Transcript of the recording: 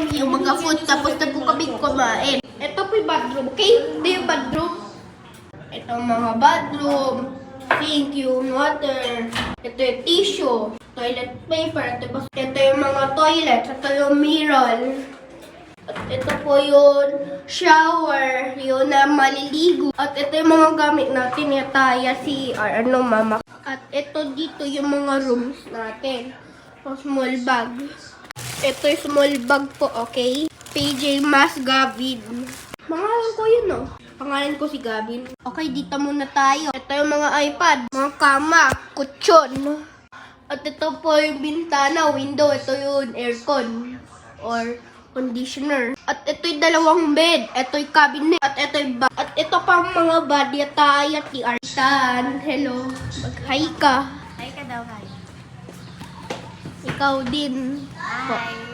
kami yung mga food tapos na po kami kumain. Ito po yung bathroom, okay? Ito yung bathroom. Ito ang mga bathroom. Sink, yung water. Ito yung tissue. Toilet paper. Ito yung mga toilet. Ito yung mirror. At ito po yung shower. Yung na maliligo. At ito yung mga gamit natin. Yung taya, CR, mama. At ito dito yung mga rooms natin. So, small bag. Ito yung small bag po, okay? PJ Mas Gavin. Pangalan ko yun, no? Pangalan ko si Gavin. Okay, dito muna tayo. Ito yung mga iPad, mga kama, kutsyon. At ito po yung bintana, window. Ito yung aircon or conditioner. At ito yung dalawang bed. Ito yung cabinet. At ito yung bag. At ito pang mga body at Artan. Hello. Mag-hi ka. Hi ka daw, hi. Ikaw din. Hi.